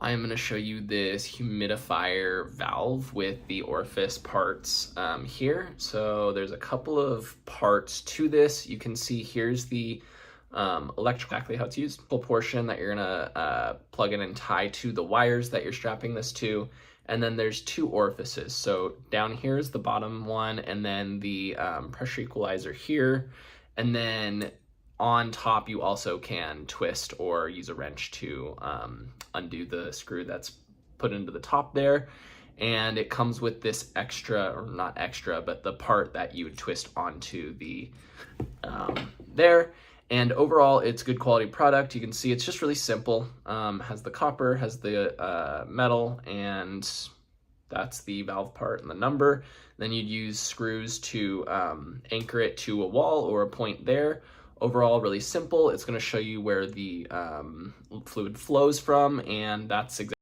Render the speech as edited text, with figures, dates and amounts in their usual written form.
I'm going to show you this humidifier valve with the orifice parts here. So there's a couple of parts to this. You can see here's the electrical, exactly how it's used. Full portion that you're going to plug in and tie to the wires that you're strapping this to. And then there's two orifices. So down here is the bottom one, and then the pressure equalizer here. And then on top, you also can twist or use a wrench to undo the screw that's put into the top there. And it comes with this extra, or not extra, but the part that you would twist onto the there. And overall, it's good quality product. You can see it's just really simple. Has the copper, has the metal, and that's the valve part and the number. Then you'd use screws to anchor it to a wall or a point there. Overall, really simple. It's going to show you where the fluid flows from, and that's exactly